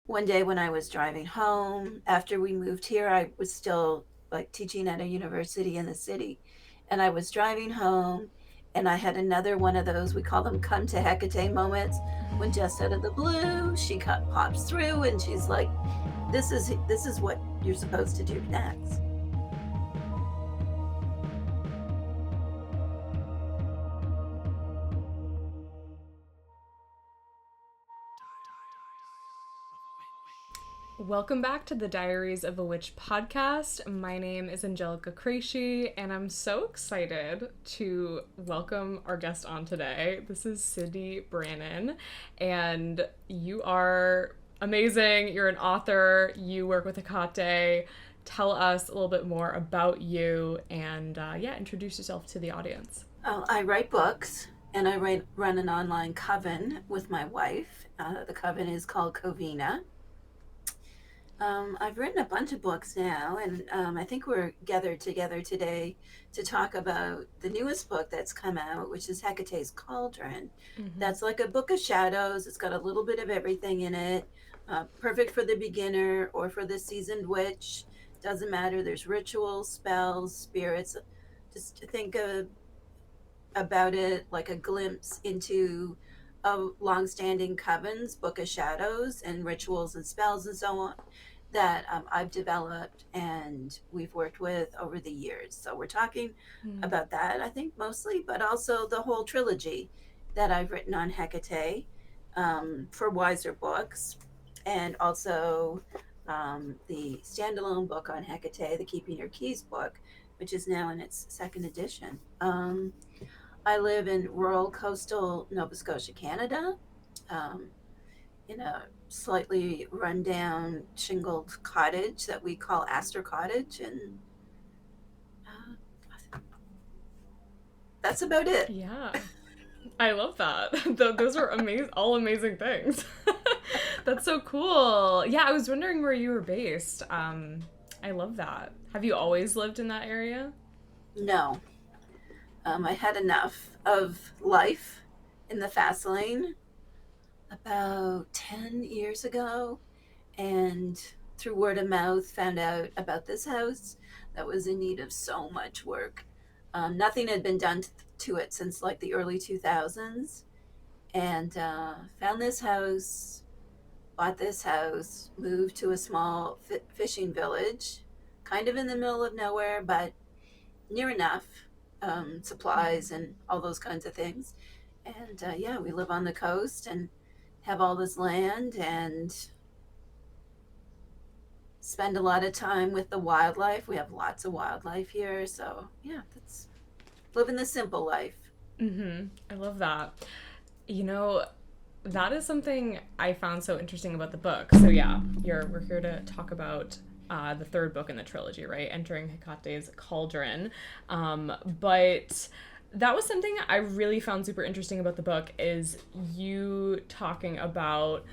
one day when I was driving home after we moved here, I was still like teaching at a university in the city. And I was driving home and I had another one of those, we call them come to Hecate moments, when just out of the blue, pops through and she's like, this is what you're supposed to do next. Welcome back to the Diaries of a Witch podcast. My name is Angelica Crashi, and I'm so excited to welcome our guest on today. This is Cyndi Brannen, and you are amazing. You're an author, you work with Hekate. Tell us a little bit more about you and, introduce yourself to the audience. I write books and run an online coven with my wife. The coven is called Covina. I've written a bunch of books now, and I think we're gathered together today to talk about the newest book that's come out, which is Hecate's Cauldron. That's like a book of shadows. It's got a little bit of everything in it. Perfect for the beginner or for the seasoned witch. Doesn't matter. There's rituals, spells, spirits. Just about it like a glimpse into a long-standing coven's book of shadows and rituals and spells and so on that I've developed and we've worked with over the years. So we're talking about that, I think, mostly, but also the whole trilogy that I've written on Hecate for Wiser Books, and also the standalone book on Hecate, the Keeping Your Keys book, which is now in its second edition. I live in rural coastal Nova Scotia, Canada, um, in a slightly rundown shingled cottage that we call Astor Cottage, and uh, that's about it. Yeah, I love that. Those are amazing, all amazing things. That's so cool. Yeah, I was wondering where you were based. I love that. Have you always lived in that area? No, I had enough of life in the fast lane about 10 years ago, and through word of mouth found out about this house that was in need of so much work. Nothing had been done to it since like the early 2000s, and found this house, bought this house, moved to a small fishing village, kind of in the middle of nowhere, but near enough, supplies and all those kinds of things. And yeah, we live on the coast and have all this land and spend a lot of time with the wildlife. We have lots of wildlife here. So yeah, that's living the simple life. I love that. You know, that is something I found so interesting about the book. So yeah, we're here to talk about the third book in the trilogy, right? Entering Hecate's Cauldron. But that was something I really found super interesting about the book is you talking about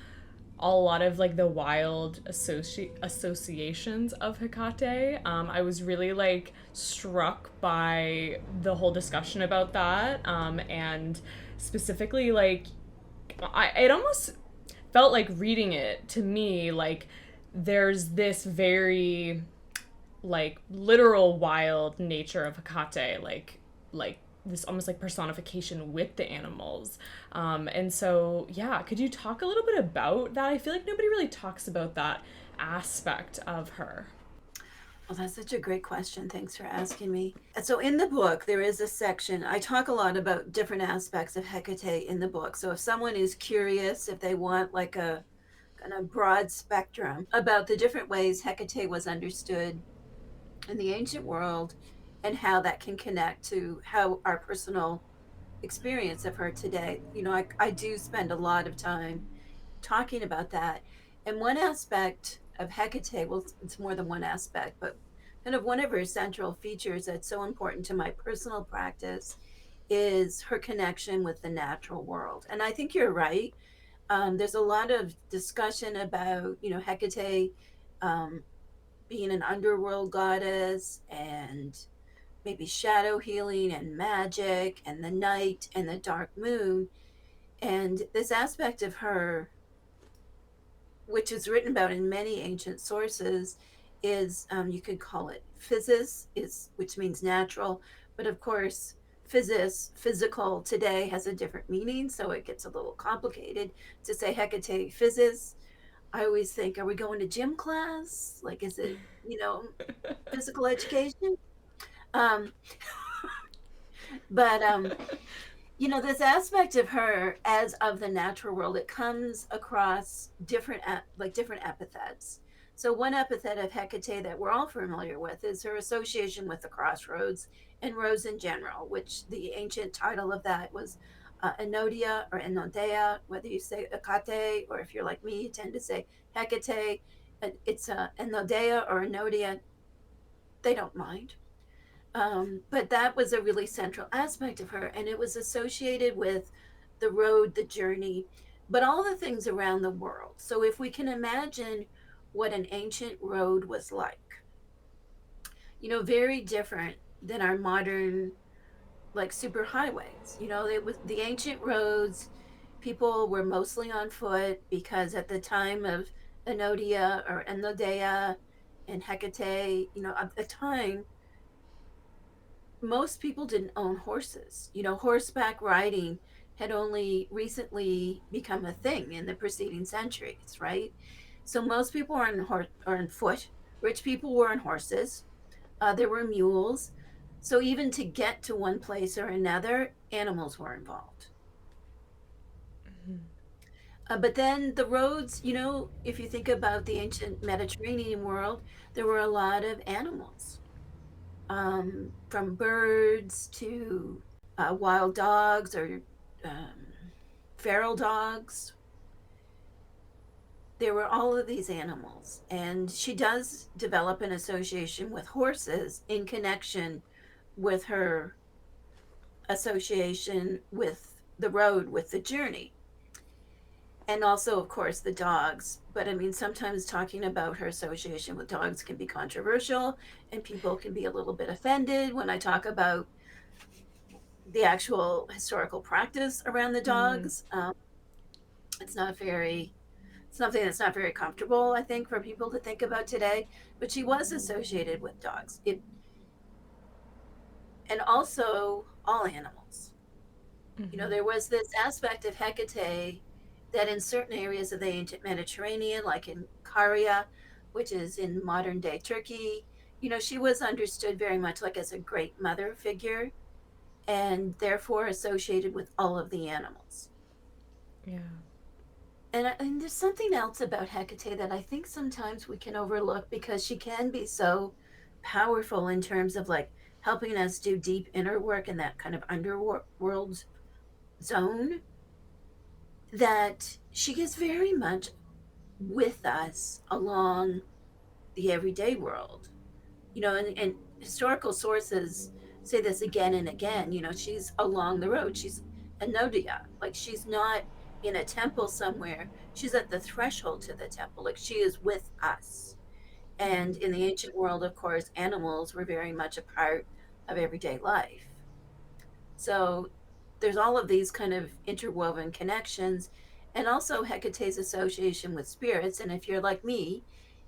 a lot of like the wild associations of Hecate. I was really like struck by the whole discussion about that, and specifically like it almost felt like reading it to me like there's this very like literal wild nature of Hecate, like this almost like personification with the animals. And so, yeah, could you talk a little bit about that? I feel like nobody really talks about that aspect of her. Well, that's such a great question. Thanks for asking me. So, in the book, there is a section. I talk a lot about different aspects of Hecate in the book. So, if someone is curious, if they want like a kind of broad spectrum about the different ways Hecate was understood in the ancient world and how that can connect to how our personal experience of her today. I do spend a lot of time talking about that. And one aspect of Hecate, well, it's more than one aspect, but kind of one of her central features that's so important to my personal practice is her connection with the natural world. And I think you're right. There's a lot of discussion about, Hecate um, being an underworld goddess and maybe shadow healing and magic and the night and the dark moon. And this aspect of her which is written about in many ancient sources, is you could call it physis, is which means natural, but of course, physical today has a different meaning, so it gets a little complicated to say Hecate physis. I always think, are we going to gym class? Like, is it, physical education? Um, but this aspect of her as of the natural world, it comes across different epithets. So one epithet of Hecate that we're all familiar with is her association with the crossroads and roads in general, which the ancient title of that was Enodia or Enodea, whether you say Hecate or if you're like me, you tend to say Hecate. It's Enodea or Enodia. They don't mind. But that was a really central aspect of her, and it was associated with the road, the journey, but all the things around the world. So if we can imagine what an ancient road was like, very different than our modern like super highways. It was the ancient roads. People were mostly on foot because at the time of Enodia or Enodea and Hecate, at the time most people didn't own horses. Horseback riding had only recently become a thing in the preceding centuries, right? So most people are on foot. Rich people were on horses. There were mules. So even to get to one place or another, animals were involved. But then the roads, if you think about the ancient Mediterranean world, there were a lot of animals, from birds to wild dogs or um, feral dogs. There were all of these animals. And she does develop an association with horses in connection with her association with the road, with the journey. And also, of course, the dogs. But I mean, sometimes talking about her association with dogs can be controversial, and people can be a little bit offended when I talk about the actual historical practice around the Mm-hmm. dogs. It's not very, it's something that's not very comfortable, I think, for people to think about today. But she was associated with dogs, and also all animals. Mm-hmm. There was this aspect of Hecate that in certain areas of the ancient Mediterranean, like in Caria, which is in modern day Turkey, she was understood very much like as a great mother figure and therefore associated with all of the animals. Yeah. And there's something else about Hecate that I think sometimes we can overlook because she can be so powerful in terms of like helping us do deep inner work in that kind of underworld zone, that she is very much with us along the everyday world. And historical sources say this again and again. She's along the road. She's a Nodia. Like she's not in a temple somewhere. She's at the threshold to the temple. Like she is with us. And in the ancient world, of course, animals were very much a part of everyday life. So there's all of these kind of interwoven connections, and also Hecate's association with spirits. And if you're like me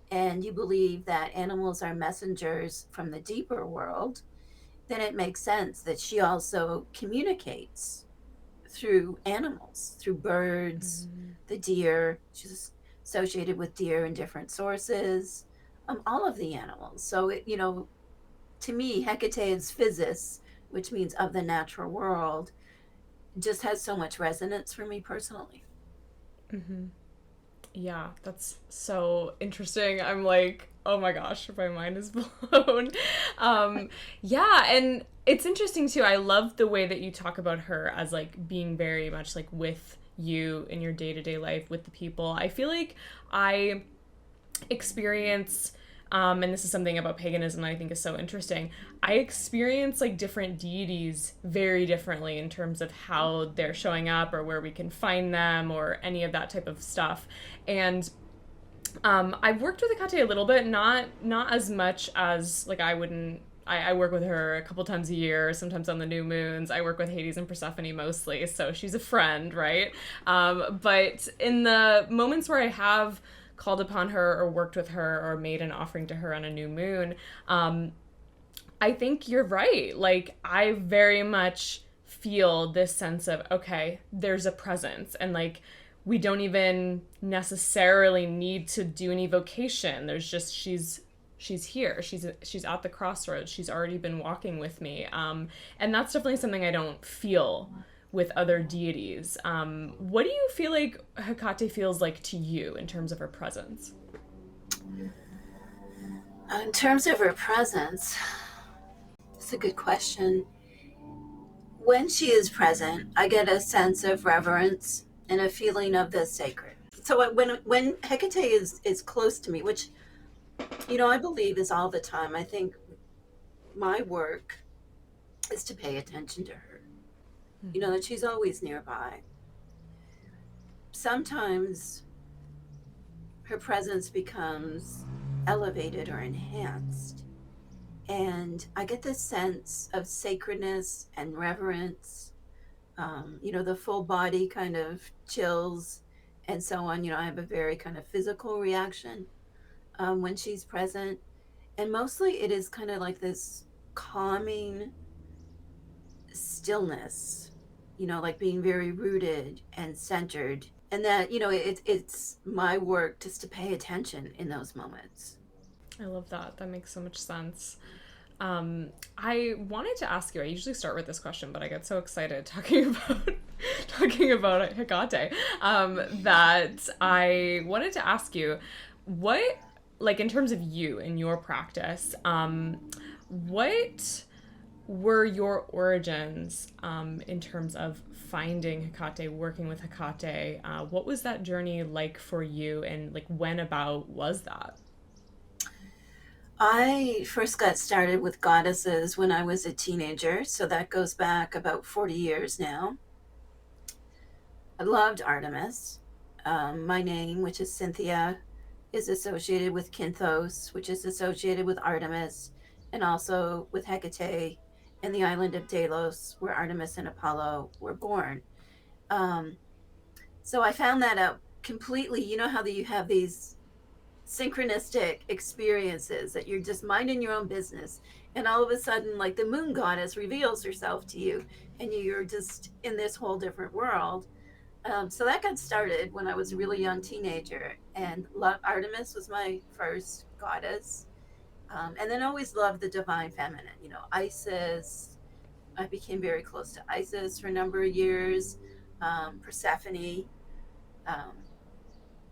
and you believe that animals are messengers from the deeper world, then it makes sense that she also communicates through animals, through birds, Mm-hmm. the deer. She's associated with deer in different sources, all of the animals. So, to me, Hecate's physis, which means of the natural world, just has so much resonance for me personally. Mm-hmm. Yeah, that's so interesting. I'm like, oh my gosh, my mind is blown. Um, yeah, and it's interesting too. I love the way that you talk about her as like being very much like with you in your day to day life with the people. I feel like I experience and this is something about paganism that I think is so interesting. I experience like different deities very differently in terms of how they're showing up or where we can find them or any of that type of stuff. And I've worked with Hecate a little bit, not as much as like I wouldn't. I work with her a couple times a year, sometimes on the new moons. I work with Hades and Persephone mostly, so she's a friend, right? But in the moments where I have called upon her or worked with her or made an offering to her on a new moon. I think you're right. Like, I very much feel this sense of, okay, there's a presence. And like, we don't even necessarily need to do an evocation. There's just, she's here. She's at the crossroads. She's already been walking with me. And that's definitely something I don't feel with other deities. What do you feel like Hecate feels like to you in terms of her presence? In terms of her presence, it's a good question. When she is present, I get a sense of reverence and a feeling of the sacred. So when Hecate is close to me, which I believe is all the time. I think my work is to pay attention to her. That she's always nearby. Sometimes her presence becomes elevated or enhanced. And I get this sense of sacredness and reverence. The full body kind of chills and so on. I have a very kind of physical reaction when she's present. And mostly it is kind of like this calming stillness, like being very rooted and centered. And that, it's my work just to pay attention in those moments. I love that. That makes so much sense. I wanted to ask you. I usually start with this question, but I get so excited talking about talking about Hecate that I wanted to ask you what, like, in terms of you and your practice, what were your origins in terms of finding Hecate, working with Hecate? What was that journey like for you, and like when about was that? I first got started with goddesses when I was a teenager, so that goes back about 40 years now. I loved Artemis. My name, which is Cynthia, is associated with Kinthos, which is associated with Artemis, and also with Hecate and the island of Delos, where Artemis and Apollo were born. Um, so I found that out completely. You know how you have these synchronistic experiences that you're just minding your own business, and all of a sudden, like, the moon goddess reveals herself to you, and you're just in this whole different world. So that got started when I was a really young teenager, and Artemis was my first goddess. And then always loved the divine feminine, Isis. I became very close to Isis for a number of years. Persephone. Um,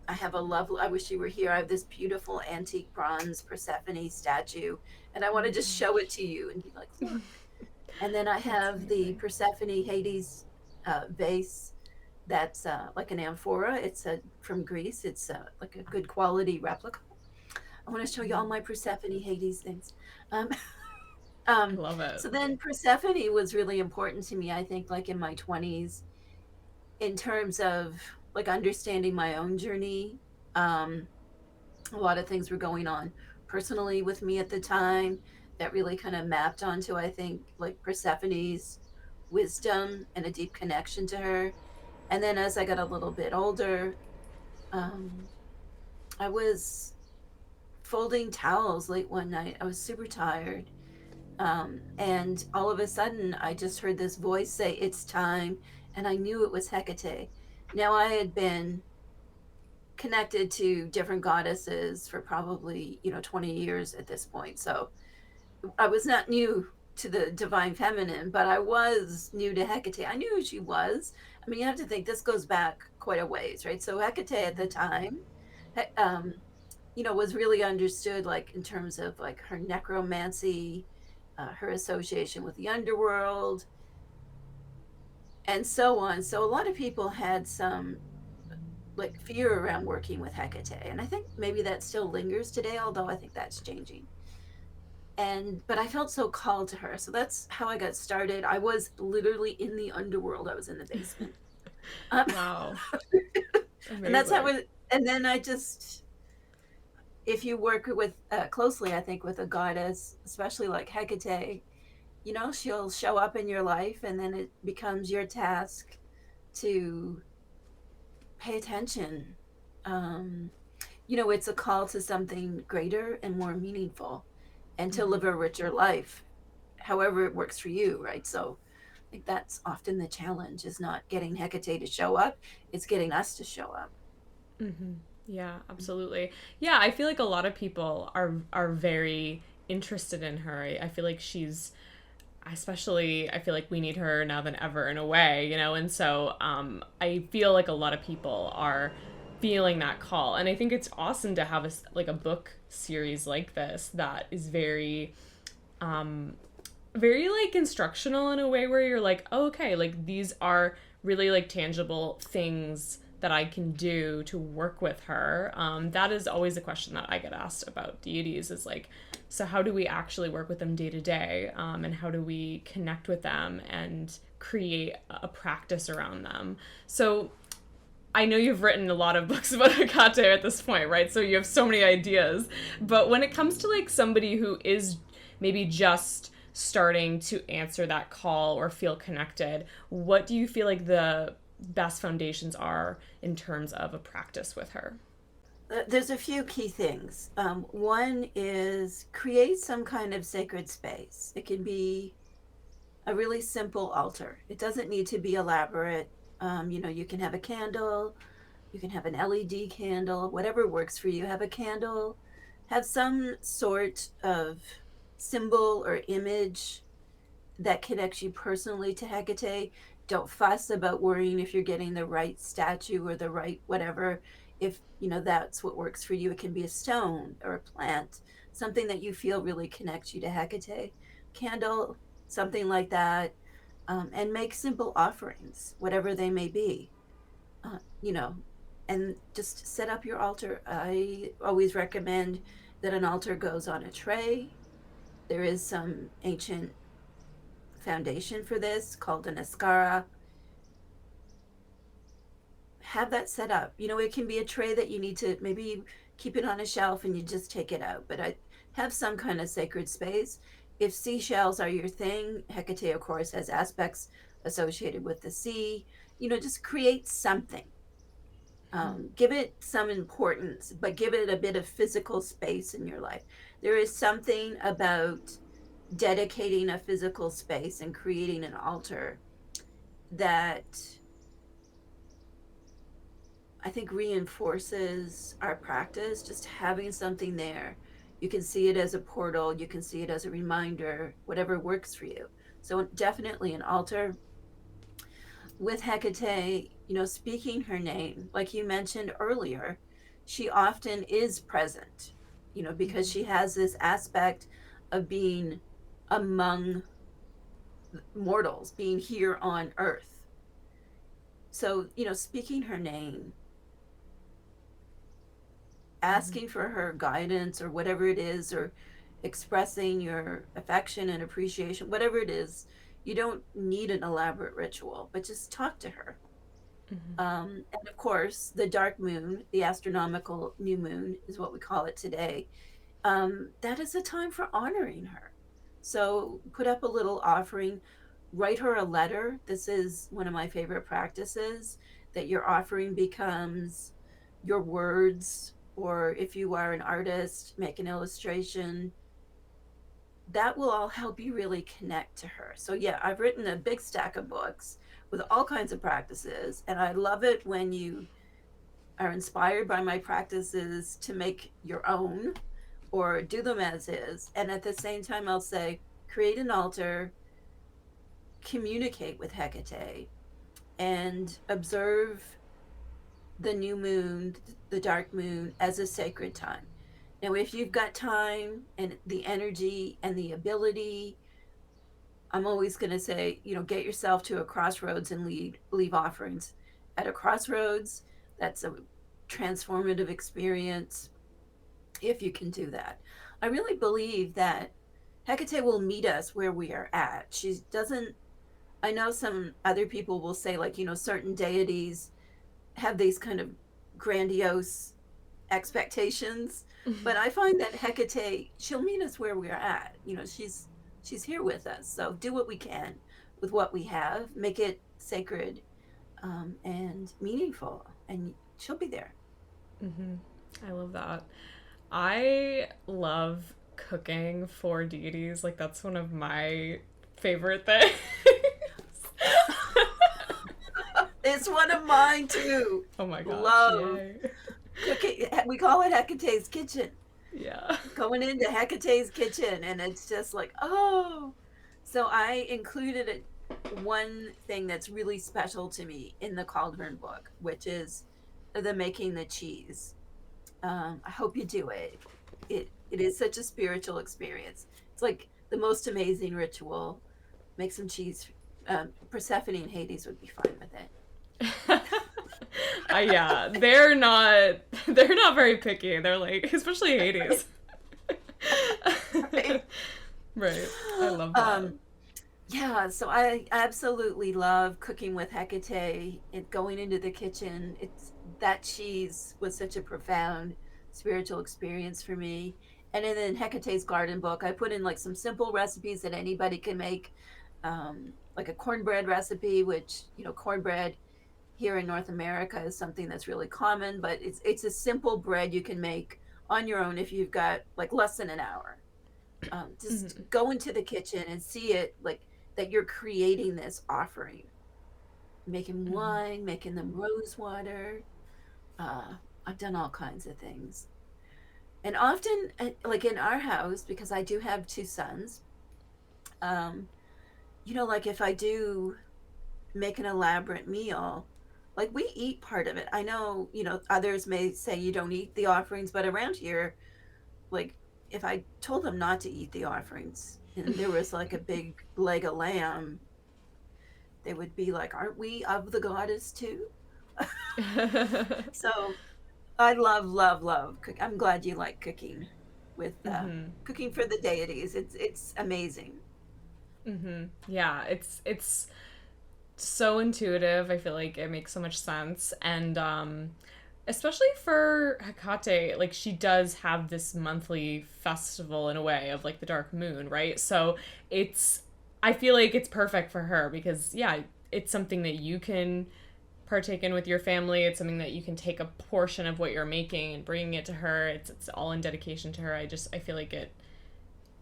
I have a lovely, I wish you were here. I have this beautiful antique bronze Persephone statue, and I Oh want to my just show it to you and be like, look. And then I That's have the amazing. Persephone Hades vase that's like an amphora. It's from Greece. It's like a good quality replica. I want to show you all my Persephone Hades things. Um, I um, love it. so then Persephone was really important to me, I think, like in my 20s, in terms of like understanding my own journey. Um, a lot of things were going on personally with me at the time that really kind of mapped onto, I think, like Persephone's wisdom and a deep connection to her. And then as I got a little bit older, um, I was folding towels late one night. I was super tired. And all of a sudden, I just heard this voice say, "It's time." And I knew it was Hecate. Now, I had been connected to different goddesses for probably 20 years at this point, so I was not new to the divine feminine, but I was new to Hecate. I knew who she was. I mean, you have to think this goes back quite a ways, right? So Hecate at the time, was really understood, like, in terms of like her necromancy, her association with the underworld, and so on. So a lot of people had some like fear around working with Hecate. And I think maybe that still lingers today, although I think that's changing. But I felt so called to her. So that's how I got started. I was literally in the underworld. I was in the basement. Um, Wow. and that's how Amazing. it, and then I just, if you work with closely, I think with a goddess, especially like Hecate, she'll show up in your life, and then it becomes your task to pay attention. Um, It's a call to something greater and more meaningful and to live Mm-hmm. a richer life, however it works for you, right? So I think that's often the challenge is not getting Hecate to show up, it's getting us to show up. Mm-hmm. Yeah, absolutely. Yeah, I feel like a lot of people are very interested in her. I feel like she's especially I feel like we need her now than ever in a way, you know, and so I feel like a lot of people are feeling that call, and I think it's awesome to have like a book series like this that is um, very like instructional in a way where you're like, oh, okay, like these are really like tangible things that I can do to work with her. That is always a question that I get asked about deities is like, so how do we actually work with them day to day? And how do we connect with them and create a practice around them? So I know you've written a lot of books about Hekate at this point, right? So you have so many ideas. But when it comes to like somebody who is maybe just starting to answer that call or feel connected, what do you feel like the best foundations are in terms of a practice with her? There's a few key things. One is create some kind of sacred space. It can be a really simple altar. It doesn't need to be elaborate. You can have a candle, you can have an LED candle, whatever works for you. Have a candle, have some sort of symbol or image that connects you personally to Hecate. Don't fuss about worrying if you're getting the right statue or the right whatever. If that's what works for you, it can be a stone or a plant, something that you feel really connects you to Hecate. Candle, something like that, and make simple offerings, whatever they may be. Uh, you know, and just set up your altar. I always recommend that an altar goes on a tray. There is some ancient foundation for this called an ascara. Have that set up. It can be a tray that you need to maybe keep it on a shelf and you just take it out, but I have some kind of sacred space. If seashells are your thing, Hecate, of course, has aspects associated with the sea. Just create something. Give it some importance, but give it a bit of physical space in your life. There is something about dedicating a physical space and creating an altar that I think reinforces our practice, just having something there. You can see it as a portal, you can see it as a reminder, whatever works for you. So, definitely an altar with Hecate, speaking her name, like you mentioned earlier, she often is present, because she has this aspect of being among mortals, being here on earth. So, speaking her name, Mm-hmm. asking for her guidance or whatever it is, or expressing your affection and appreciation, whatever it is, you don't need an elaborate ritual, but just talk to her. Mm-hmm. And of course, the dark moon, the astronomical new moon, is what we call it today. That is a time for honoring her. So put up a little offering, write her a letter. This is one of my favorite practices that your offering becomes your words, or if you are an artist, make an illustration. That will all help you really connect to her. So, yeah, I've written a big stack of books with all kinds of practices, and I love it when you are inspired by my practices to make your own or do them as is. And at the same time, I'll say, create an altar, communicate with Hecate, and observe the new moon, the dark moon, as a sacred time. Now, if you've got time and the energy and the ability, I'm always going to say, get yourself to a crossroads and leave offerings at a crossroads. That's a transformative experience if you can do that. I really believe that Hecate will meet us where we are at. She doesn't, I know some other people will say, like, certain deities have these kind of grandiose expectations, but I find that Hecate, she'll meet us where we're at. She's here with us. So do what we can with what we have, make it sacred, and meaningful, and she'll be there. Mm-hmm. I love that. I love cooking for deities. Like, that's one of my favorite things. It's one of mine too. Oh my gosh, Love yay. cooking. We call it Hecate's kitchen. Yeah. Going into Hecate's kitchen, and it's just like, oh. So I included one thing that's really special to me in the Cauldron book, which is the making the cheese. I hope you do it. It is such a spiritual experience. It's like the most amazing ritual. Make some cheese. Persephone and Hades would be fine with it. Yeah, they're not very picky. They're like, especially Hades. Right? Right. I love that. Um, yeah, so I absolutely love cooking with Hecate and going into the kitchen. It's that cheese was such a profound spiritual experience for me. And then Hecate's garden book, I put in like some simple recipes that anybody can make, like a cornbread recipe, which cornbread here in North America is something that's really common, but it's a simple bread you can make on your own if you've got like less than an hour. Just Hmm. go into the kitchen and see it like that you're creating this offering, making Hmm. wine, making them rose water. Uh, I've done all kinds of things. And often, like in our house, because I do have two sons, um, like if I do make an elaborate meal, like we eat part of it. I know, others may say you don't eat the offerings, but around here, like if I told them not to eat the offerings and there was like a big leg of lamb, they would be like, aren't we of the goddess too? So I love, love, love cook. I'm glad you like cooking with Hmm. cooking for the deities. It's amazing. Hmm. Yeah, it's so intuitive. I feel like it makes so much sense. And especially for Hecate, like she does have this monthly festival in a way of like the dark moon, right? So it's I feel like it's perfect for her because yeah, it's something that you can partake in with your family. It's something that you can take a portion of what you're making and bringing it to her. It's all in dedication to her. I feel like it,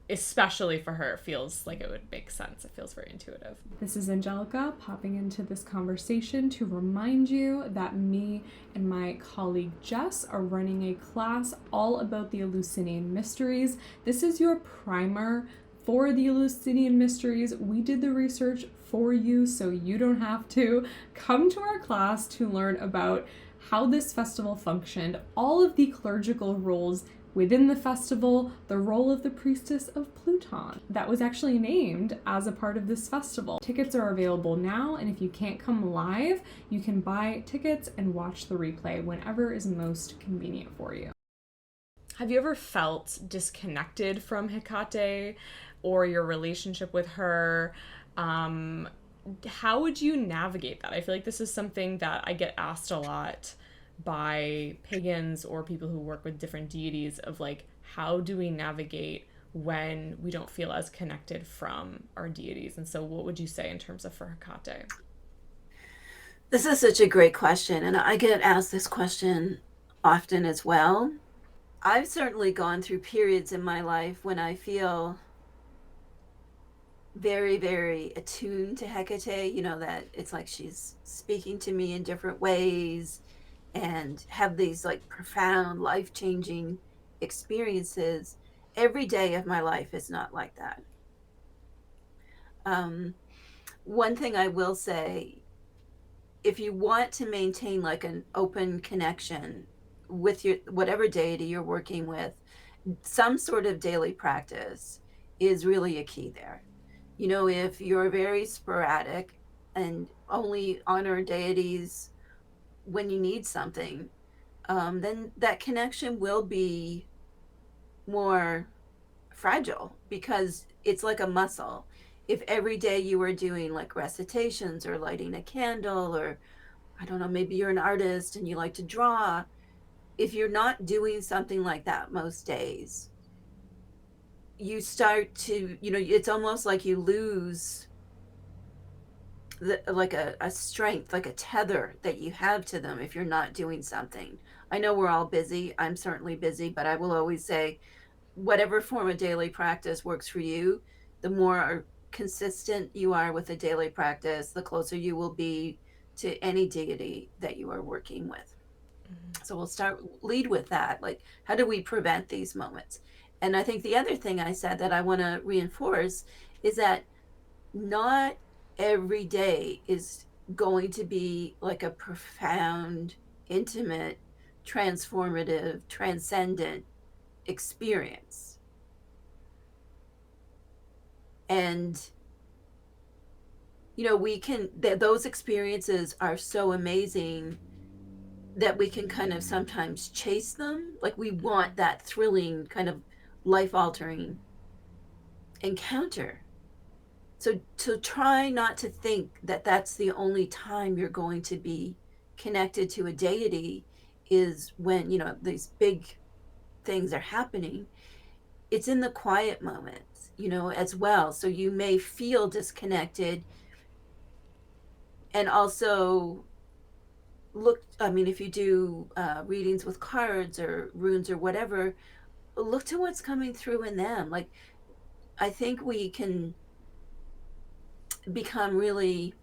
especially for her, feels like it would make sense. It feels very intuitive. This is Angelica popping into this conversation to remind you that me and my colleague Jess are running a class all about the Eleusinian mysteries. This is your primer for the Eleusinian mysteries. We did the research for you so you don't have to. Come to our class to learn about how this festival functioned, all of the clerical roles within the festival, the role of the priestess of Pluton that was actually named as a part of this festival. Tickets are available now, and if you can't come live, you can buy tickets and watch the replay whenever is most convenient for you. Have you ever felt disconnected from Hecate or your relationship with her? Um, how would you navigate that? I feel like this is something that I get asked a lot by pagans or people who work with different deities of like, how do we navigate when we don't feel as connected from our deities? And so, what would you say in terms of for Hecate? This is such a great question, and I get asked this question often as well. I've certainly gone through periods in my life when I feel very, very attuned to Hecate, that it's like she's speaking to me in different ways and have these like profound, life changing experiences. Every day of my life is not like that. Um, One thing I will say, if you want to maintain like an open connection with your whatever deity you're working with, some sort of daily practice is really a key there. If you're very sporadic and only honor deities when you need something, then that connection will be more fragile because it's like a muscle. If every day you were doing like recitations or lighting a candle, or I don't know, maybe you're an artist and you like to draw, if you're not doing something like that most days, you start to, it's almost like you lose like a strength, like a tether that you have to them if you're not doing something. I know we're all busy. I'm certainly busy, but I will always say whatever form of daily practice works for you, the more consistent you are with a daily practice, the closer you will be to any deity that you are working with. So we'll lead with that. Like, how do we prevent these moments? And I think the other thing I said that I want to reinforce is that not every day is going to be like a profound, intimate, transformative, transcendent experience. And we can those experiences are so amazing that we can kind of sometimes chase them. Like, we want that thrilling kind of life altering encounter. So to try not to think that that's the only time you're going to be connected to a deity is when, these big things are happening. It's in the quiet moments, as well. So you may feel disconnected, and also if you do readings with cards or runes or whatever, look to what's coming through in them. Like, I think we can become really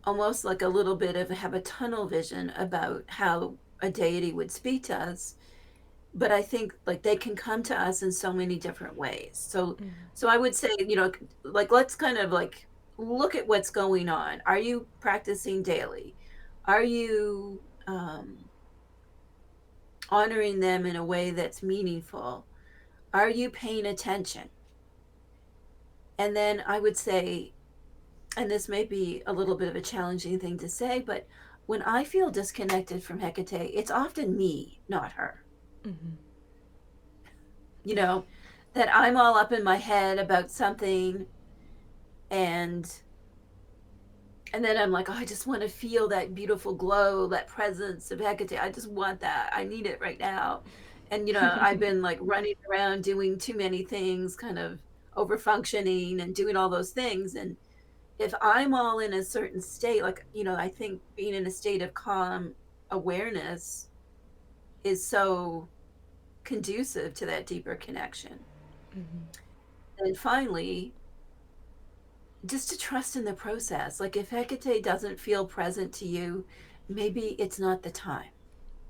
almost like a little bit of have a tunnel vision about how a deity would speak to us, but I think like they can come to us in so many different ways. So I would say, like, let's kind of like look at what's going on. Are you practicing daily? Are you honoring them in a way that's meaningful? Are you paying attention? And then I would say, and this may be a little bit of a challenging thing to say, but when I feel disconnected from Hecate, it's often me, not her. Mm-hmm. You know, that I'm all up in my head about something, and then I'm like, oh, I just want to feel that beautiful glow, that presence of Hecate. I just want that. I need it right now. And I've been like running around doing too many things, kind of over functioning and doing all those things. And if I'm all in a certain state, like, I think being in a state of calm awareness is so conducive to that deeper connection. Mm-hmm. And finally, just to trust in the process. Like, if Hecate doesn't feel present to you, maybe it's not the time.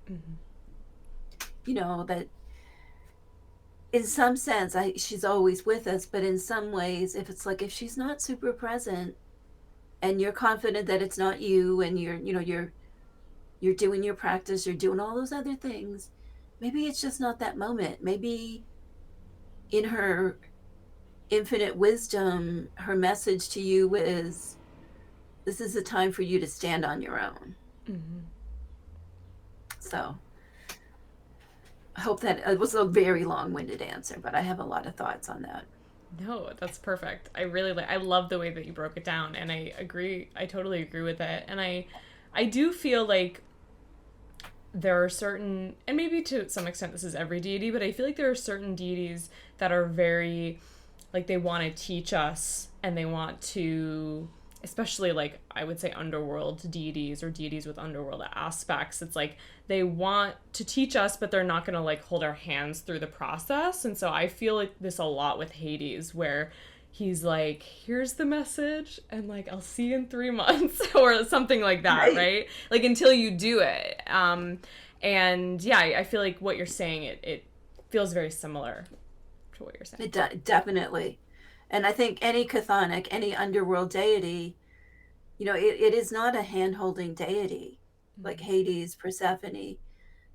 Mm-hmm. That in some sense, she's always with us, but in some ways, if she's not super present, and you're confident that it's not you, and you're doing your practice, you're doing all those other things, maybe it's just not that moment. Maybe in her infinite wisdom, her message to you is, this is the time for you to stand on your own. Mm-hmm. So I hope that it was a very long-winded answer, but I have a lot of thoughts on that. No, that's perfect. I love the way that you broke it down, and I agree. I totally agree with it. And I do feel like there are certain, and maybe to some extent this is every deity, but I feel like there are certain deities that are very, like, they want to teach us, and they want to, especially like I would say underworld deities or deities with underworld aspects. It's like they want to teach us, but they're not going to like hold our hands through the process. And so I feel like this a lot with Hades, where he's like, here's the message, and like, I'll see you in 3 months or something like that, right? Like, until you do it. And yeah, I feel like what you're saying, it feels very similar to what you're saying. Definitely. And I think any chthonic, any underworld deity, it is not a hand-holding deity. Like Hades, Persephone,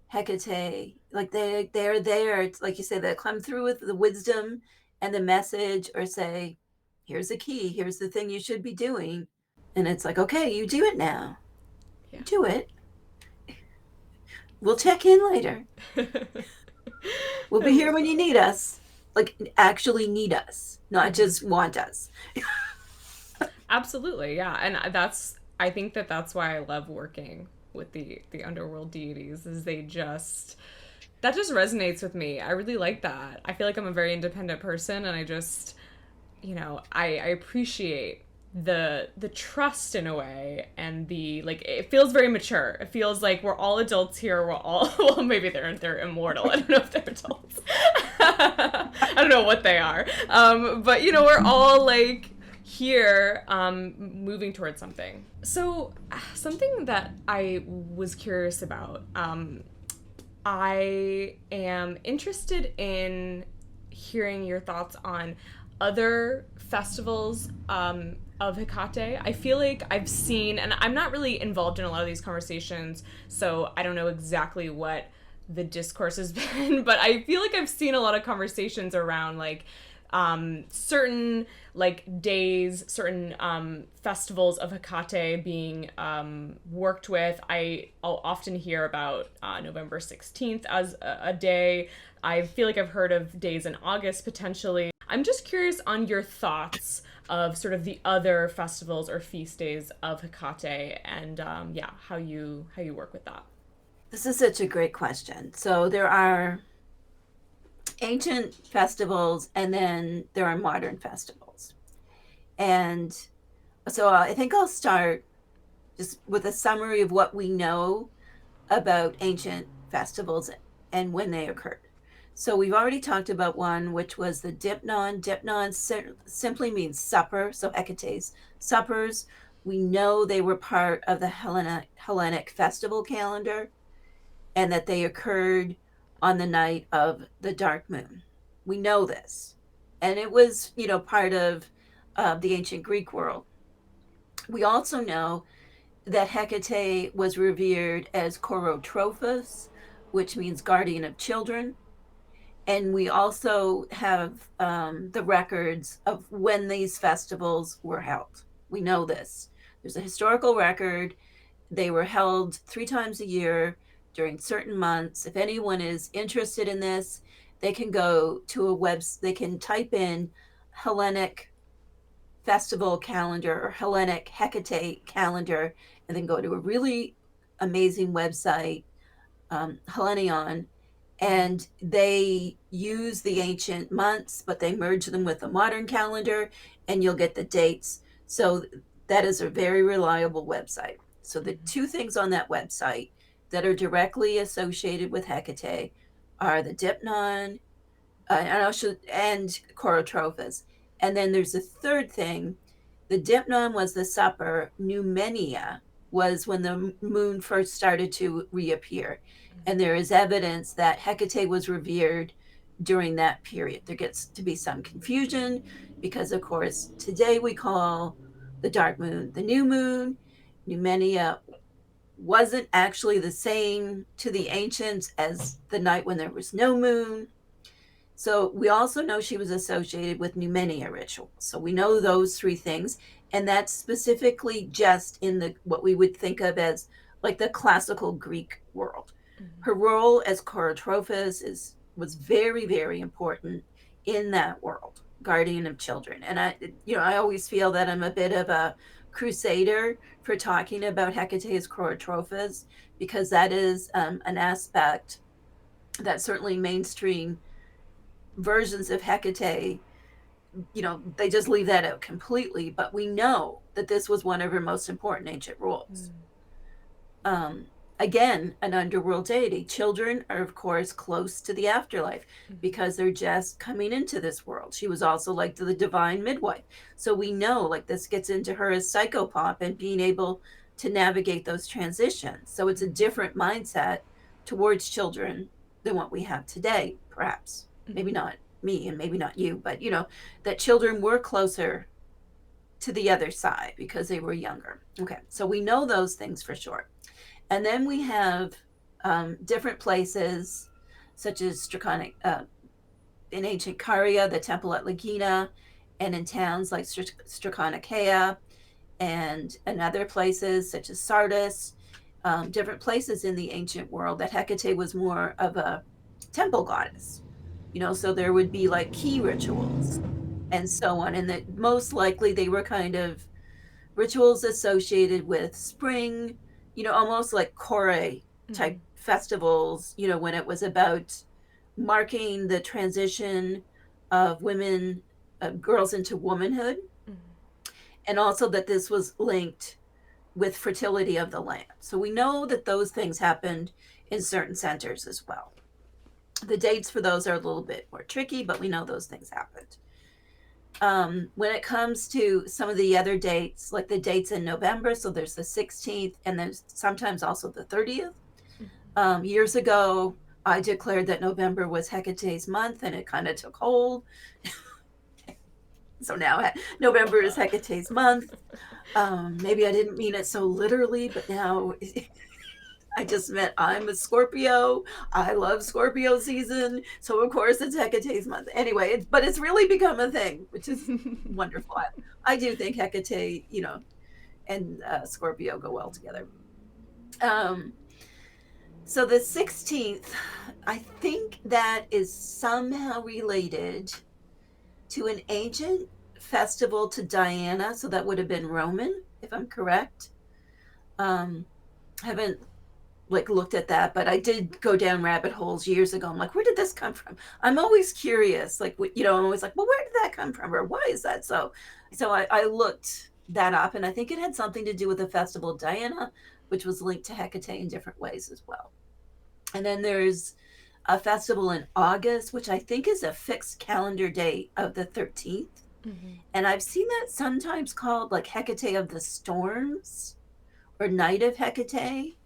Hecate, like they're there. It's like you say, they come through with the wisdom and the message, or say, here's the key, here's the thing you should be doing. And it's like, okay, you do it now. Yeah. You do it. We'll check in later. We'll be here when you need us. Like, actually need us, not just want us. Absolutely, yeah. And I think that's why I love working with the underworld deities, is that just resonates with me. I really like that. I feel like I'm a very independent person, and I just, I appreciate the trust in a way, and the like, it feels very mature. It feels like we're all adults here. We're all well, maybe they're immortal. I don't know if they're adults. I don't know what they are. But we're all like here, moving towards something. So something that I was curious about, I am interested in hearing your thoughts on other festivals, of Hecate. I feel like I've seen, and I'm not really involved in a lot of these conversations, so I don't know exactly what the discourse has been, but I feel like I've seen a lot of conversations around like, certain like days, certain festivals of Hecate being worked with. I'll often hear about November 16th as a day. I feel like I've heard of days in August potentially. I'm just curious on your thoughts of sort of the other festivals or feast days of Hecate, and yeah, how you work with that. This is such a great question. So there are ancient festivals and then there are modern festivals. And so I think I'll start just with a summary of what we know about ancient festivals and when they occurred. So we've already talked about one, which was the Dipnon. Dipnon simply means supper, so Hecate's suppers. We know they were part of the Hellenic festival calendar and that they occurred on the night of the dark moon. We know this. And it was, part of the ancient Greek world. We also know that Hecate was revered as Chorotrophos, which means guardian of children. And we also have the records of when these festivals were held. We know this. There's a historical record. They were held 3 times a year during certain months. If anyone is interested in this, they can go to they can type in Hellenic festival calendar or Hellenic Hecate calendar, and then go to a really amazing website, Hellenion, and they use the ancient months, but they merge them with the modern calendar, and you'll get the dates. So that is a very reliable website. So the two things on that website that are directly associated with Hecate are the Dipnon and Chorotrophus. And then there's a third thing. The Dipnon was the supper. Numenia was when the moon first started to reappear. And there is evidence that Hecate was revered during that period. There gets to be some confusion because, of course, today we call the dark moon the new moon. Numenia wasn't actually the same to the ancients as the night when there was no moon. So we also know she was associated with Numenia rituals. So we know those three things, and that's specifically just in the what we would think of as like the classical Greek world. Mm-hmm. Her role as Chorotrophus was very, very important in that world, guardian of children. And I always feel that I'm a bit of a crusader for talking about Hecate's Chorotrophus, because that is an aspect that certainly mainstream versions of Hecate, they just leave that out completely. But we know that this was one of her most important ancient rules. Again, an underworld deity. Children are, of course, close to the afterlife because they're just coming into this world. She was also like the divine midwife. So we know, like, this gets into her as psychopop and being able to navigate those transitions. So it's a different mindset towards children than what we have today, perhaps. Maybe not me and maybe not you, but that children were closer to the other side because they were younger. Okay, so we know those things for sure. And then we have different places, such as in ancient Caria, the temple at Lagina, and in towns like Strachonicea, and in other places such as Sardis, different places in the ancient world that Hecate was more of a temple goddess. So there would be like key rituals and so on. And that most likely they were kind of rituals associated with spring, almost like Kore type festivals, when it was about marking the transition of girls into womanhood. and also that this was linked with fertility of the land. So we know that those things happened in certain centers as well. The dates for those are a little bit more tricky, but we know those things happened. When it comes to some of the other dates, like the dates in November, so there's the 16th and then sometimes also the 30th. Years ago, I declared that November was Hecate's month and it kind of took hold. So now November is Hecate's month. Maybe I didn't mean it so literally, but now I just meant I'm a Scorpio. I love Scorpio season. So, of course, it's Hecate's month. Anyway, but it's really become a thing, which is wonderful. I do think Hecate, and Scorpio go well together. Um, so the 16th, I think that is somehow related to an ancient festival to Diana. So that would have been Roman, if I'm correct. Haven't looked at that, but I did go down rabbit holes years ago. I'm like, where did this come from? I'm always curious, I'm always like, well, where did that come from, or why is that so? So I looked that up, and I think it had something to do with the festival of Diana, which was linked to Hecate in different ways as well. And then there's a festival in August, which I think is a fixed calendar date of the 13th. Mm-hmm. And I've seen that sometimes called like Hecate of the Storms or Night of Hecate.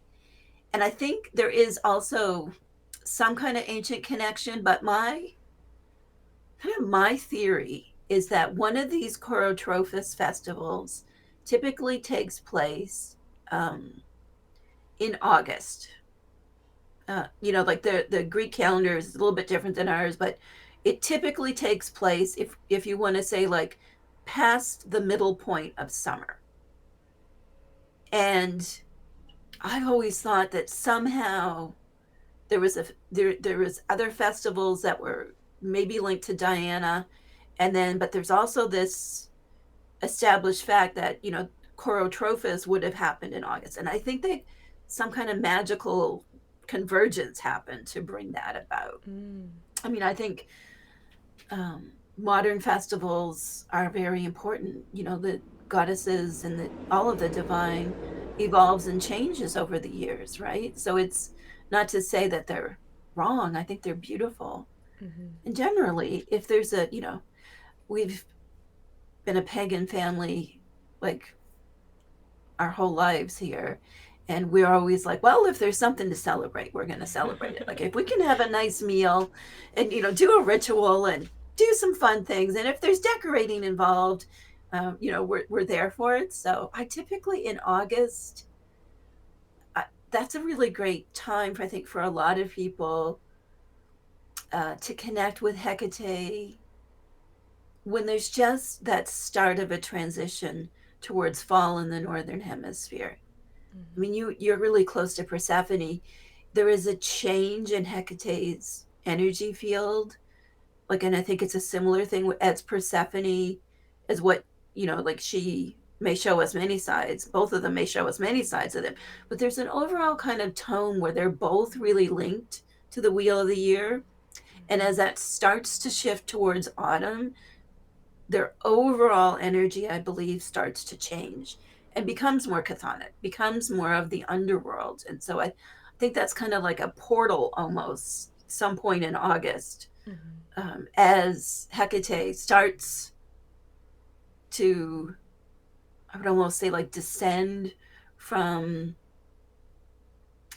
And I think there is also some kind of ancient connection, but my theory is that one of these Chorotrophus festivals typically takes place in August. Like the Greek calendar is a little bit different than ours, but it typically takes place if you want to say like past the middle point of summer. And I've always thought that somehow there was other festivals that were maybe linked to Diana, but there's also this established fact that Chorotrophus would have happened in August, and I think that some kind of magical convergence happened to bring that about. I mean, I think modern festivals are very important. The goddesses and all of the divine evolves and changes over the years, right? So it's not to say that they're wrong. I think they're beautiful. Mm-hmm. And generally, if there's we've been a pagan family like our whole lives here. And we're always like, well, if there's something to celebrate, we're going to celebrate it. Like if we can have a nice meal and, do a ritual and do some fun things. And if there's decorating involved, we're there for it. So I typically in August, that's a really great time I think for a lot of people to connect with Hecate when there's just that start of a transition towards fall in the Northern Hemisphere. I mean, you're really close to Persephone. There is a change in Hecate's energy field. And I think it's a similar thing as Persephone is what, like she may show us many sides. Both of them may show us many sides of them. But there's an overall kind of tone where they're both really linked to the wheel of the year. And as that starts to shift towards autumn, their overall energy, I believe, starts to change and becomes more chthonic, becomes more of the underworld. And so I think that's kind of like a portal almost, some point in August, as Hecate starts to, I would almost say like descend from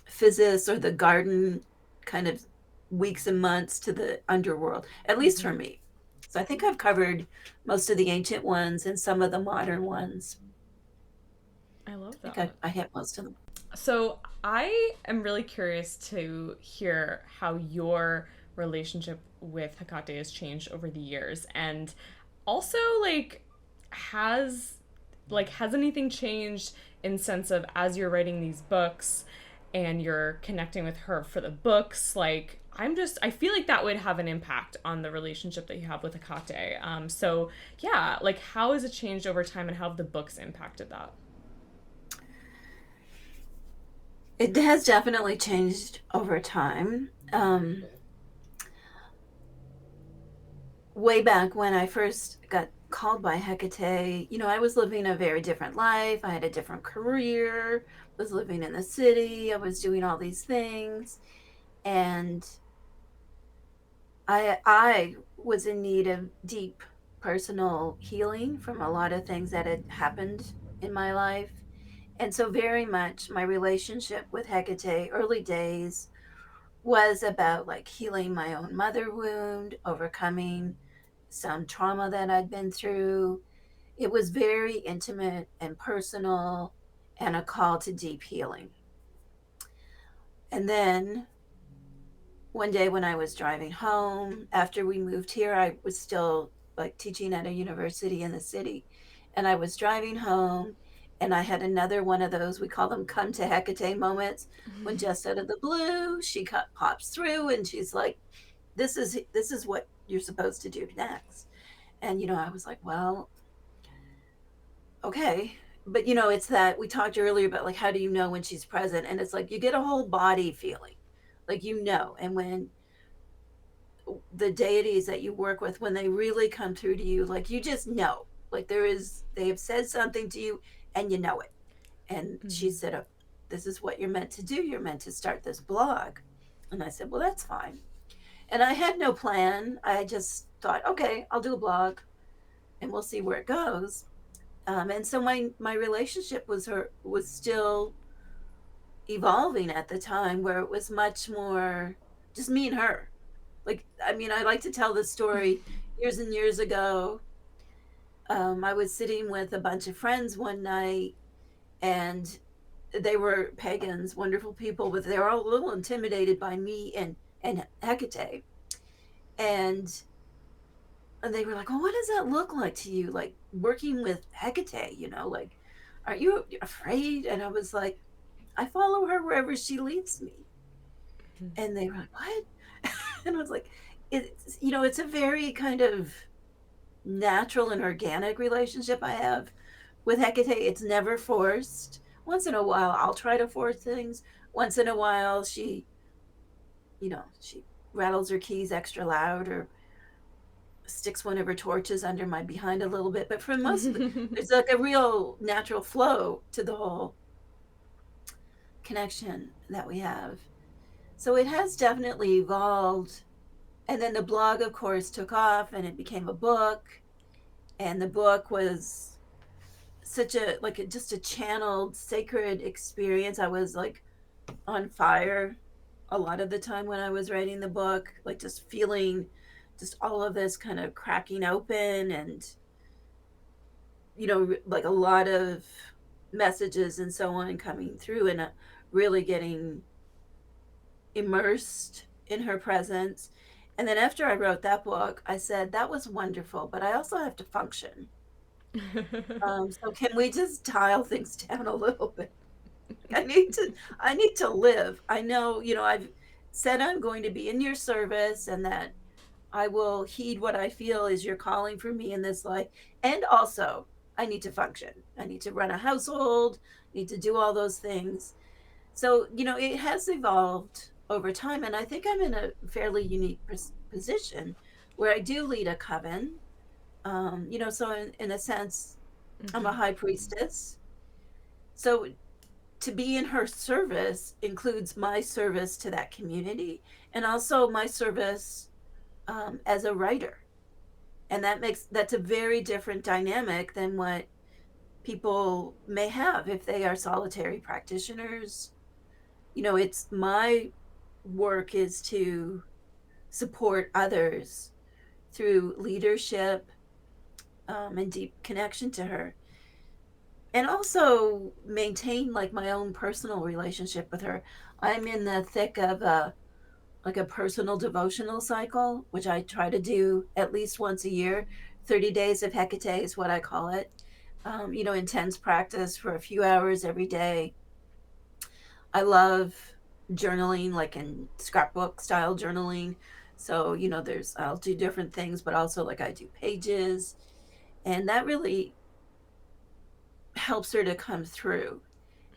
physis or the garden kind of weeks and months to the underworld, at least for me. So I think I've covered most of the ancient ones and some of the modern ones. I love that. I think I hit most of them. So I am really curious to hear how your relationship with Hecate has changed over the years, and also has anything changed in sense of as you're writing these books and you're connecting with her for the books, I feel like that would have an impact on the relationship that you have with Hecate. So yeah, how has it changed over time and how have the books impacted that? It has definitely changed over time. Way back when I first got called by Hecate. I was living a very different life. I had a different career, was living in the city, I was doing all these things. And I was in need of deep personal healing from a lot of things that had happened in my life. And so very much my relationship with Hecate early days was about like healing my own mother wound, overcoming some trauma that I'd been through. It was very intimate and personal and a call to deep healing. And then one day when I was driving home after we moved here, I was still like teaching at a university in the city. And I was driving home and I had another one of those, we call them come to Hecate moments, when just out of the blue, pops through and she's like, this is what you're supposed to do next. And I was like, well, okay. But it's that we talked earlier about like how do you know when she's present? And it's like you get a whole body feeling. Like and when the deities that you work with, when they really come through to you, like you just know. Like they have said something to you and you know it. And she Mhm. said, oh, this is what you're meant to do. You're meant to start this blog. And I said, well, that's fine. And I had no plan. I just thought, okay, I'll do a blog and we'll see where it goes. And so my relationship was still evolving at the time, where it was much more just me and her. Like, I mean, I like to tell this story. Years and years ago, I was sitting with a bunch of friends one night, and they were pagans, wonderful people, but they were all a little intimidated by me and Hecate. And they were like, "Well, what does that look like to you? Like working with Hecate? Like, are you afraid?" And I was like, "I follow her wherever she leads me." And they were like, "What?" And I was like, it's a very kind of natural and organic relationship I have with Hecate. It's never forced. Once in a while, I'll try to force things. Once in a while, she rattles her keys extra loud or sticks one of her torches under my behind a little bit. But for most of it, there's like a real natural flow to the whole connection that we have. So it has definitely evolved. And then the blog, of course, took off and it became a book. And the book was such just a channeled sacred experience. I was like on fire a lot of the time when I was writing the book, like just feeling just all of this kind of cracking open and like a lot of messages and so on coming through, and really getting immersed in her presence. And then after I wrote that book, I said, that was wonderful, but I also have to function. So can we just dial things down a little bit? I need to live. I know, I've said I'm going to be in your service and that I will heed what I feel is your calling for me in this life. And also, I need to function. I need to run a household, need to do all those things. So, it has evolved over time. And I think I'm in a fairly unique position where I do lead a coven. So in a sense, I'm a Mhm. high priestess. So to be in her service includes my service to that community and also my service as a writer. And that's a very different dynamic than what people may have if they are solitary practitioners. It's my work is to support others through leadership, and deep connection to her, and also maintain like my own personal relationship with her. I'm in the thick of a personal devotional cycle, which I try to do at least once a year. 30 days of Hecate is what I call it. Intense practice for a few hours every day. I love journaling, like in scrapbook style journaling. So, I'll do different things, but also like I do pages. And that really helps her to come through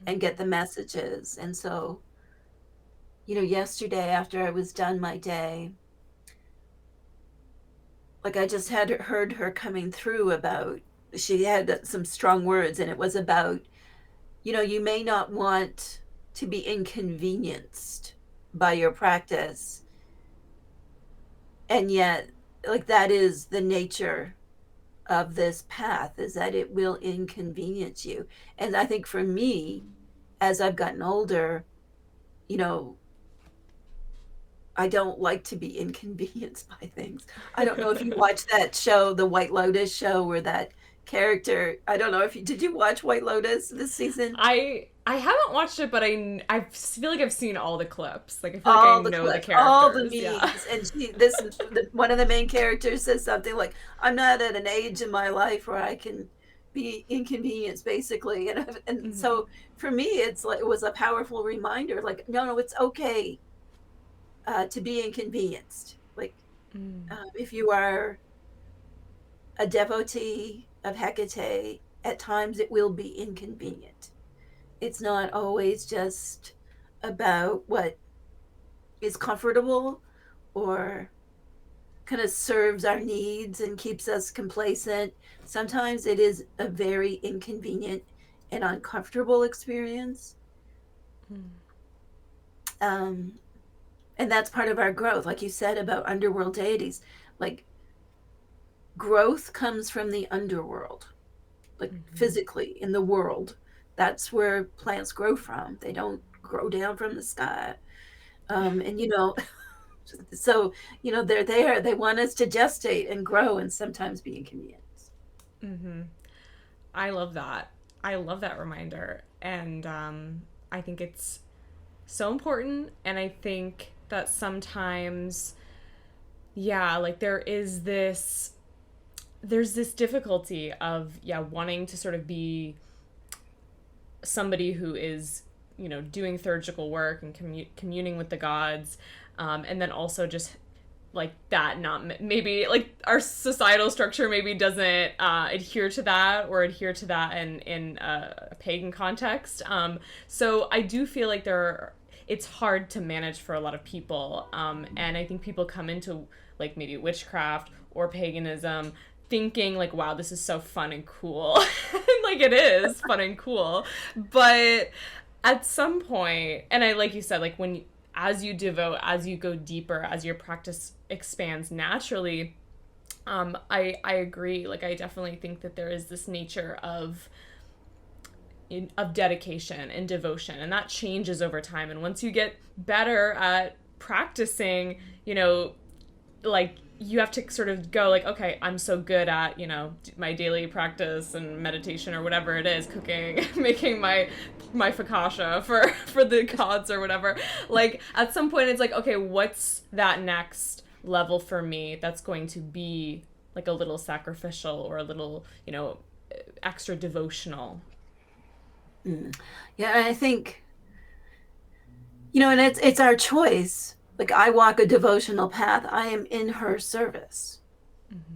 and get the messages. And so, yesterday after I was done my day, like I just had heard her coming through about, she had some strong words, and it was about, you may not want to be inconvenienced by your practice, and yet, like, that is the nature of this path, is that it will inconvenience you. And I think for me, as I've gotten older, you know I don't like to be inconvenienced by things. I don't know if you watched that show, the White Lotus show, where that character, I don't know if you did, you watch White Lotus this season? I haven't watched it, but I feel like I've seen all the clips. Like I feel like I All the know the clips, all the characters. Yeah. memes, and one of the main characters says something like, "I'm not at an age in my life where I can be inconvenienced," basically, and Hmm. so for me, it's like, it was a powerful reminder, like, no, no, it's okay to be inconvenienced. Like, Mm. if you are a devotee of Hecate, at times it will be inconvenient. It's not always just about what is comfortable or kind of serves our needs and keeps us complacent. Sometimes it is a very inconvenient and uncomfortable experience. Mm. Um, and that's part of our growth. Like you said about underworld deities, like, growth comes from the underworld, like Hmm. physically in the world. That's where plants grow from. They don't grow down from the sky. And so they're there. They want us to gestate and grow and sometimes be inconvenienced. Hmm. I love that. I love that reminder, and I think it's so important. And I think that sometimes, yeah, like there's this difficulty of, yeah, wanting to sort of be somebody who is, doing theurgical work and communing with the gods, and then also just like that, not maybe like our societal structure maybe doesn't adhere to that, or adhere to that in a pagan context. So I do feel like it's hard to manage for a lot of people, and I think people come into like maybe witchcraft or paganism thinking like, wow, this is so fun and cool. Like it is fun and cool, but at some point, and I, like you said, like when as you devote, as you go deeper, as your practice expands naturally, I agree. Like I definitely think that there is this nature of dedication and devotion, and that changes over time. And once you get better at practicing, like you have to sort of go like, okay, I'm so good at, my daily practice and meditation or whatever it is, cooking, making my focaccia for the gods or whatever. Like at some point it's like, okay, what's that next level for me that's going to be like a little sacrificial or a little, extra devotional. Mm. Yeah, and I think, and it's our choice. Like, I walk a devotional path. I am in her service. Mm-hmm.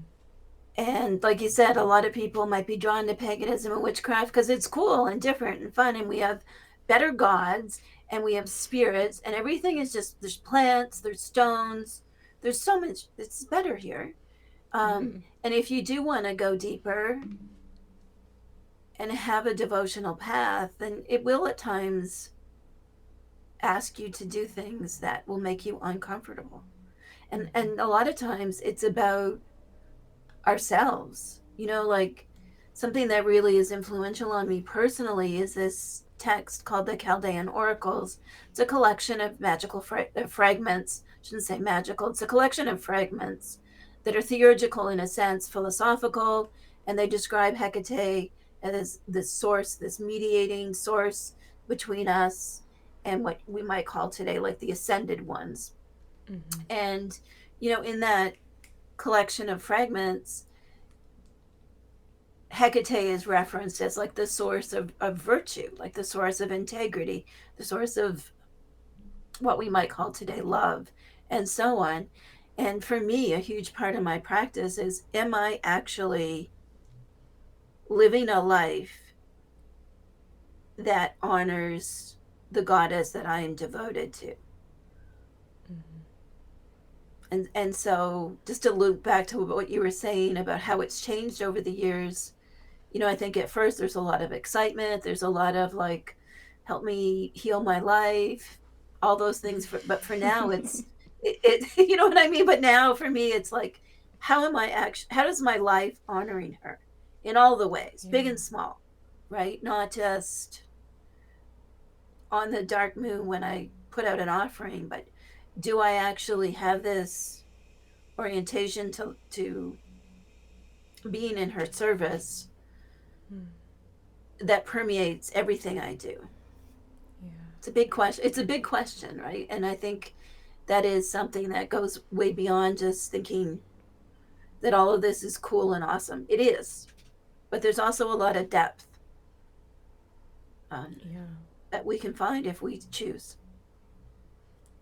And like you said, a lot of people might be drawn to paganism and witchcraft because it's cool and different and fun, and we have better gods and we have spirits, and everything is just, there's plants, there's stones, there's so much. It's better here. Mm-hmm. And if you do want to go deeper and have a devotional path, then it will at times ask you to do things that will make you uncomfortable. And a lot of times it's about ourselves. Like, something that really is influential on me personally is this text called the Chaldean Oracles. It's a collection of magical fragments. I shouldn't say magical. It's a collection of fragments that are theurgical in a sense, philosophical, and they describe Hecate as this source, this mediating source between us and what we might call today like the ascended ones. Mm-hmm. And in that collection of fragments, Hecate is referenced as like the source of virtue, like the source of integrity, the source of what we might call today love, and so on. And for me, a huge part of my practice is, am I actually living a life that honors the goddess that I am devoted to? Mm-hmm. And so just to loop back to what you were saying about how it's changed over the years, I think at first there's a lot of excitement, there's a lot of like, help me heal my life, all those things. But for now, you know what I mean? But now for me, it's like, how does my life honoring her in all the ways, Yeah. big and small, right? Not just on the dark moon when I put out an offering, but do I actually have this orientation to being in her service Hmm. that permeates everything I do? Yeah. It's a big question. It's a big question, right? And I think that is something that goes way beyond just thinking that all of this is cool and awesome. It is, but there's also a lot of depth um, Yeah. that we can find if we choose.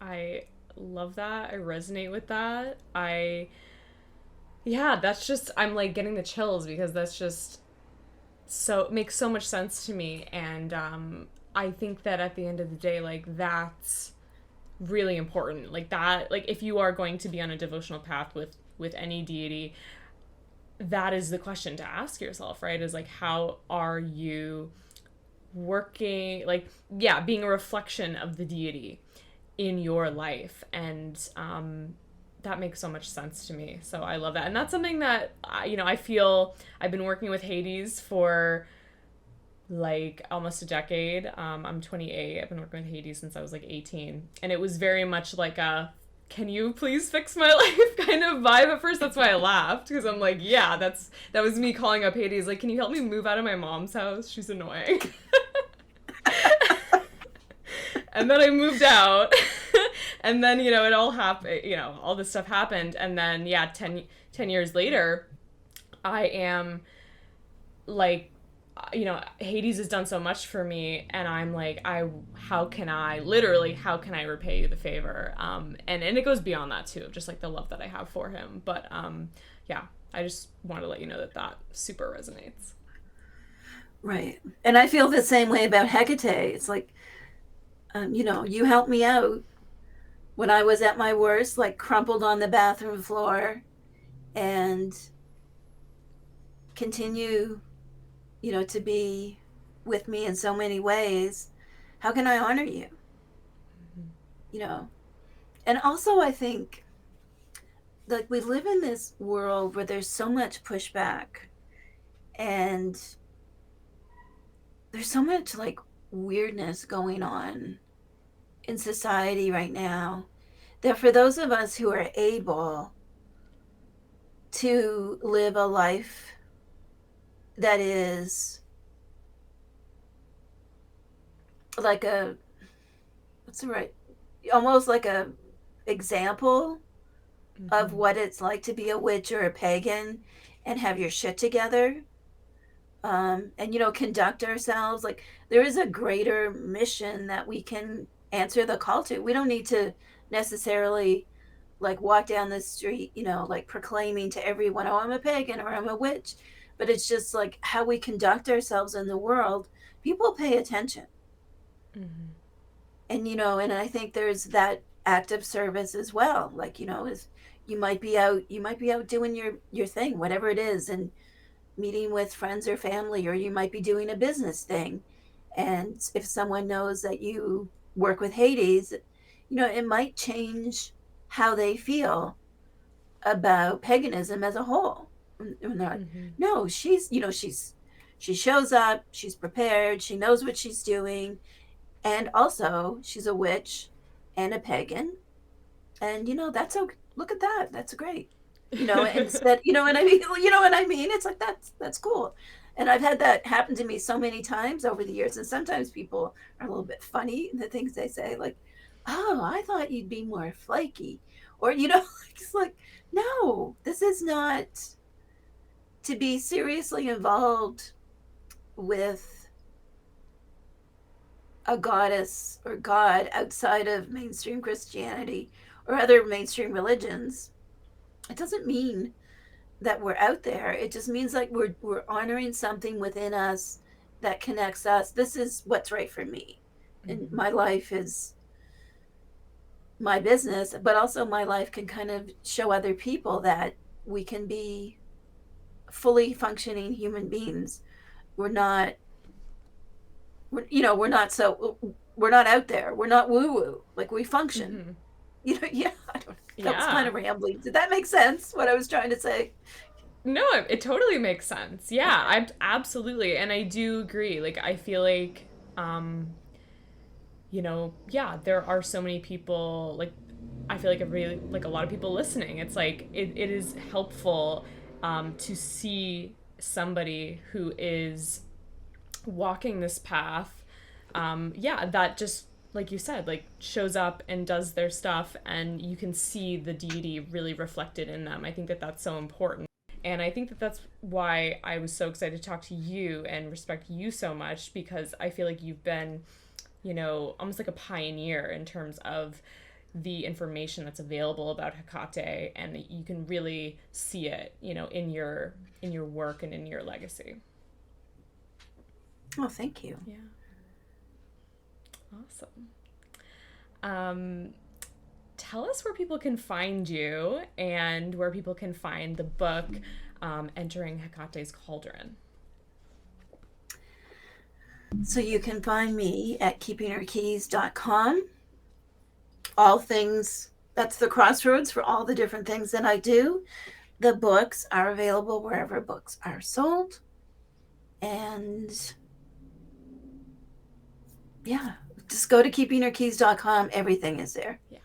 I love that. I resonate with that. Yeah, that's just, I'm like getting the chills because that's just so, it makes so much sense to me. And I think that at the end of the day, like, that's really important. Like, that, like, if you are going to be on a devotional path with any deity, that is the question to ask yourself, right? Is like, how are you working, like, yeah, being a reflection of the deity in your life? And that makes so much sense to me. So I love that. And that's something that, I feel I've been working with Hades for like almost a decade. I'm 28. I've been working with Hades since I was like 18. And it was very much like a, can you please fix my life kind of vibe at first. That's why I laughed, because I'm like, yeah, that was me calling up Hades, like, can you help me move out of my mom's house? She's annoying. And then I moved out. And then, it all happened, all this stuff happened. And then, yeah, 10 years later, I am like, Hades has done so much for me, and I'm like, how can I repay you the favor? And it goes beyond that too, of just like the love that I have for him. But yeah, I just want to let you know that super resonates. Right. And I feel the same way about Hecate. It's like, you helped me out when I was at my worst, like crumpled on the bathroom floor, and continue, to be with me in so many ways. How can I honor you? You know, and also I think like we live in this world where there's so much pushback, and there's so much like weirdness going on in society right now, that for those of us who are able to live a life that is like a, what's the right, almost like a example of Mm-hmm. what it's like to be a witch or a pagan and have your shit together, and conduct ourselves like there is a greater mission that we can answer the call to. We don't need to necessarily like walk down the street, like proclaiming to everyone, oh, I'm a pagan or I'm a witch. But it's just like how we conduct ourselves in the world. People pay attention. Mm-hmm. And I think there's that act of service as well. Like, is you might be out doing your thing, whatever it is, and meeting with friends or family, or you might be doing a business thing. And if someone knows that you work with Hades, it might change how they feel about paganism as a whole. And they're like, Mm-hmm. no, she shows up, she's prepared, she knows what she's doing, and also she's a witch and a pagan, and that's okay. Look at that, that's great. Instead, you know what I mean. You know what I mean. It's like that's cool. And I've had that happen to me so many times over the years. And sometimes people are a little bit funny in the things they say, like, "Oh, I thought you'd be more flaky," or it's like, no, this is not to be seriously involved with a goddess or god outside of mainstream Christianity or other mainstream religions. It doesn't mean that we're out there. It just means like we're honoring something within us that connects us. This is what's right for me. And Mm-hmm. my life is my business, but also my life can kind of show other people that we can be fully functioning human beings. We're not, we're not out there. We're not woo woo. Like we function. Mm-hmm. Yeah, I don't, that was kind Yeah. of rambling. Did that make sense? What I was trying to say? No, it totally makes sense. Yeah, Okay. I absolutely, and I do agree. Like, I feel like, um, yeah, there are so many people. Like, I feel like like a lot of people listening. It's like it is helpful to see somebody who is walking this path. Yeah, that just like you said, like shows up and does their stuff, and you can see the deity really reflected in them. I think that that's so important. And I think that that's why I was so excited to talk to you and respect you so much, because I feel like you've been, almost like a pioneer in terms of the information that's available about Hecate, and you can really see it, in your work and in your legacy. Oh, thank you. Yeah. Awesome. Um, Tell us where people can find you and where people can find the book, Entering Hecate's Cauldron. So you can find me at keepingherkeys.com. All things, that's the crossroads for all the different things that I do. The books are available wherever books are sold. And yeah, just go to keepingherkeys.com. Everything is there. Yeah.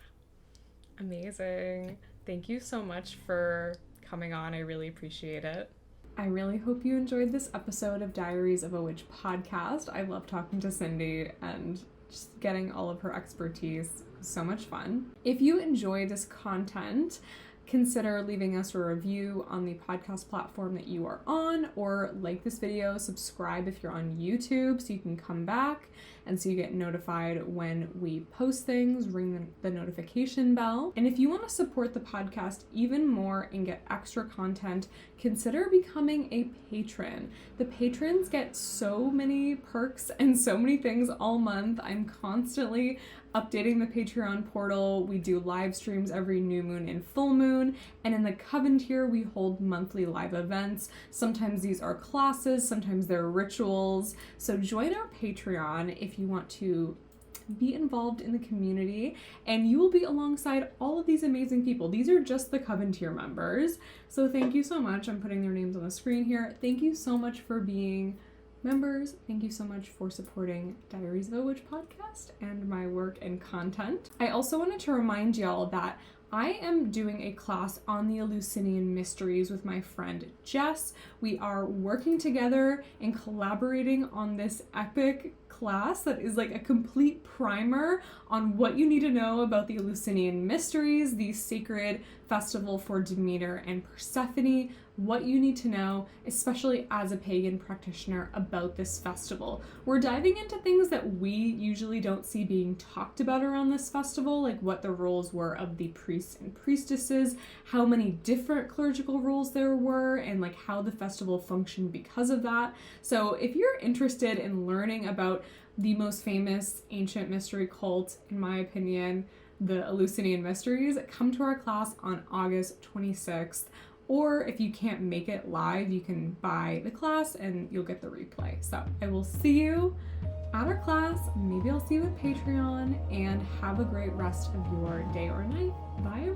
Amazing. Thank you so much for coming on. I really appreciate it. I really hope you enjoyed this episode of Diaries of a Witch podcast. I love talking to Cyndi and just getting all of her expertise. It was so much fun. If you enjoy this content, consider leaving us a review on the podcast platform that you are on, or like this video, subscribe if you're on YouTube so you can come back and so you get notified when we post things, ring the notification bell. And if you want to support the podcast even more and get extra content, consider becoming a patron. The patrons get so many perks and so many things all month. I'm constantly updating the Patreon portal. We do live streams every new moon and full moon. And in the Coven tier, we hold monthly live events. Sometimes these are classes, sometimes they're rituals. So join our Patreon if you want to be involved in the community, and you will be alongside all of these amazing people. These are just the Coven tier members. So thank you so much. I'm putting their names on the screen here. Thank you so much for being members. Thank you so much for supporting Diaries of a Witch podcast and my work and content. I also wanted to remind y'all that I am doing a class on the Eleusinian mysteries with my friend Jess. We are working together and collaborating on this epic class that is like a complete primer on what you need to know about the Eleusinian mysteries, the sacred festival for Demeter and Persephone, what you need to know, especially as a pagan practitioner, about this festival. We're diving into things that we usually don't see being talked about around this festival, like what the roles were of the priests and priestesses, how many different clerical roles there were, and like how the festival functioned because of that. So if you're interested in learning about the most famous ancient mystery cult, in my opinion, the Eleusinian mysteries, come to our class on August 26th. Or if you can't make it live, you can buy the class and you'll get the replay. So I will see you at our class. Maybe I'll see you at Patreon, and have a great rest of your day or night. Bye, everyone.